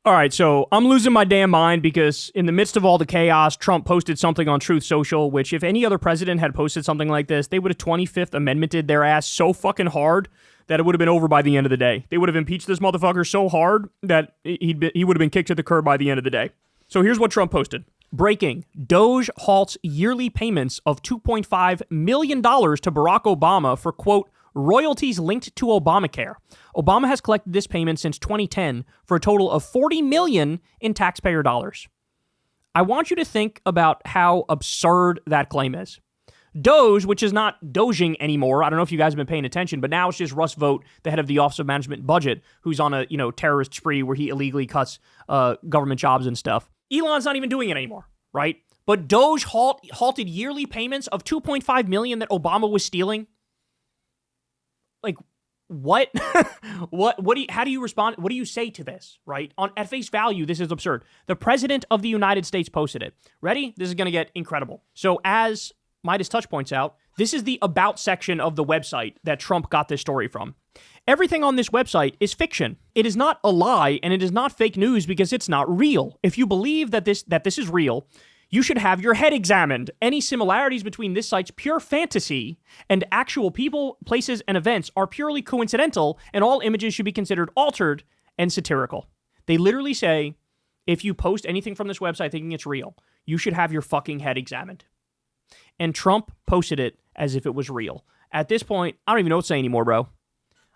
All right, so I'm losing my damn mind because in the midst of all the chaos, Trump posted something on Truth Social, which if any other president had posted something like this, they would have 25th Amendmented their ass so fucking hard that it would have been over by the end of the day. They would have impeached this motherfucker so hard that he would have been kicked to the curb by the end of the day. So here's what Trump posted. Breaking. Doge halts yearly payments of $2.5 million to Barack Obama for, quote, royalties linked to Obamacare. Obama has collected this payment since 2010 for a total of $40 million in taxpayer dollars. I want you to think about how absurd that claim is. Doge, which is not doging anymore. I don't know if you guys have been paying attention, but now it's just Russ Vought, the head of the Office of Management and Budget, who's on a terrorist spree where he illegally cuts government jobs and stuff. Elon's not even doing it anymore, right? But Doge halted yearly payments of $2.5 million that Obama was stealing. Like, what? How do you respond? What do you say to this, right? At face value, this is absurd. The president of the United States posted it. Ready? This is going to get incredible. So as Midas Touch points out, this is the about section of the website that Trump got this story from. Everything on this website is fiction. It is not a lie, and it is not fake news because it's not real. If you believe that this is real, you should have your head examined. Any similarities between this site's pure fantasy and actual people, places, and events are purely coincidental, and all images should be considered altered and satirical. They literally say, if you post anything from this website thinking it's real, you should have your fucking head examined. And Trump posted it as if it was real. At this point, I don't even know what to say anymore, bro.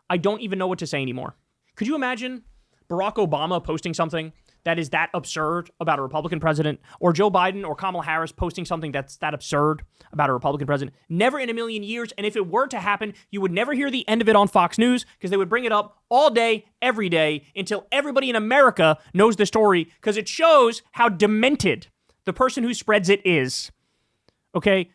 I don't even know what to say anymore. Could you imagine Barack Obama posting something that is that absurd about a Republican president, or Joe Biden or Kamala Harris posting something that's that absurd about a Republican president? Never in a million years. And if it were to happen, you would never hear the end of it on Fox News because they would bring it up all day, every day, until everybody in America knows the story because it shows how demented the person who spreads it is. Okay?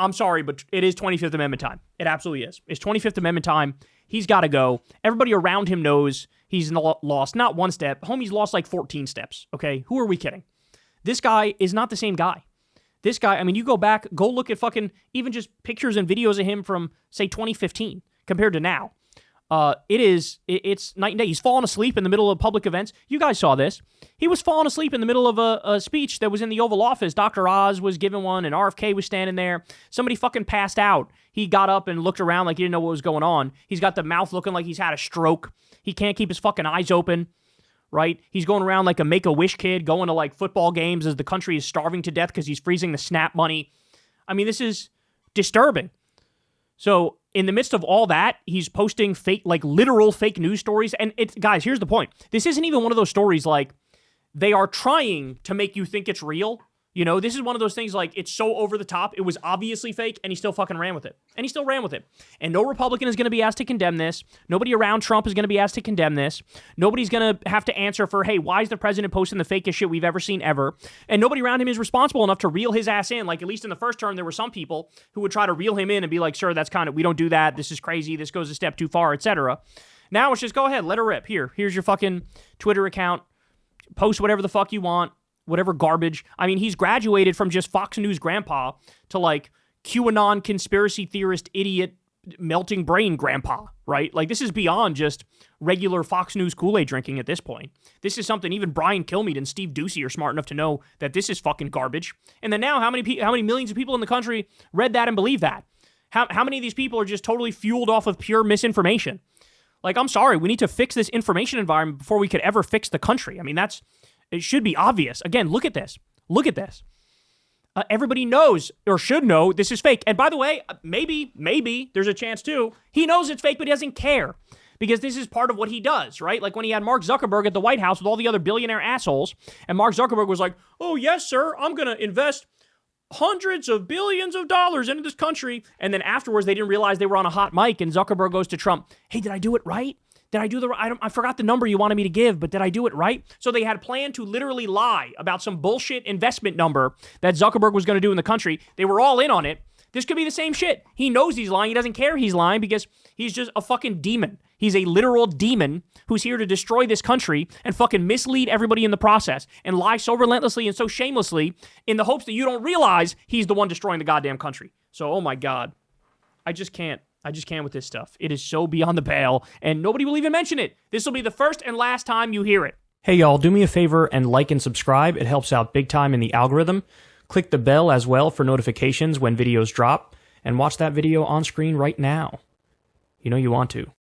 I'm sorry, but it is 25th Amendment time. It absolutely is. It's 25th Amendment time. He's got to go. Everybody around him knows he's lost not one step. Homie's lost like 14 steps, okay? Who are we kidding? This guy is not the same guy. This guy, I mean, you go back, go look at fucking even just pictures and videos of him from, say, 2015 compared to now. It's night and day. He's fallen asleep in the middle of public events. You guys saw this. He was falling asleep in the middle of a speech that was in the Oval Office. Dr. Oz was giving one and RFK was standing there. Somebody fucking passed out. He got up and looked around like he didn't know what was going on. He's got the mouth looking like he's had a stroke. He can't keep his fucking eyes open, right? He's going around like a Make-A-Wish kid going to like football games as the country is starving to death because he's freezing the SNAP money. I mean, this is disturbing. So in the midst of all that, he's posting fake, like literal fake news stories. And guys, here's the point. This isn't even one of those stories like they are trying to make you think it's real. You know, this is one of those things like it's so over the top. It was obviously fake and he still fucking ran with it. And no Republican is going to be asked to condemn this. Nobody around Trump is going to be asked to condemn this. Nobody's going to have to answer for, hey, why is the president posting the fakest shit we've ever seen ever? And nobody around him is responsible enough to reel his ass in. Like at least in the first term, there were some people who would try to reel him in and be like, sir, that's kind of, we don't do that. This is crazy. This goes a step too far, etc. Now it's just go ahead, let her rip. Here's your fucking Twitter account. Post whatever the fuck you want. Whatever garbage. I mean, he's graduated from just Fox News grandpa to like QAnon conspiracy theorist idiot melting brain grandpa, right? Like this is beyond just regular Fox News Kool-Aid drinking at this point. This is something even Brian Kilmeade and Steve Doocy are smart enough to know that this is fucking garbage. And then now how many millions of people in the country read that and believe that? How many of these people are just totally fueled off of pure misinformation? Like, I'm sorry, we need to fix this information environment before we could ever fix the country. I mean, it should be obvious. Again, look at this. Everybody knows or should know this is fake. And by the way, maybe there's a chance too. He knows it's fake, but he doesn't care because this is part of what he does, right? Like when he had Mark Zuckerberg at the White House with all the other billionaire assholes, and Mark Zuckerberg was like, oh, yes, sir, I'm going to invest hundreds of billions of dollars into this country. And then afterwards, they didn't realize they were on a hot mic, and Zuckerberg goes to Trump, hey, did I do it right? Did I do the right? I forgot the number you wanted me to give, but did I do it right? So they had planned to literally lie about some bullshit investment number that Zuckerberg was going to do in the country. They were all in on it. This could be the same shit. He knows he's lying. He doesn't care he's lying because he's just a fucking demon. He's a literal demon who's here to destroy this country and fucking mislead everybody in the process and lie so relentlessly and so shamelessly in the hopes that you don't realize he's the one destroying the goddamn country. So, oh my God. I just can't with this stuff. It is so beyond the pale, and nobody will even mention it. This will be the first and last time you hear it. Hey y'all, do me a favor and like and subscribe. It helps out big time in the algorithm. Click the bell as well for notifications when videos drop, and watch that video on screen right now. You know you want to.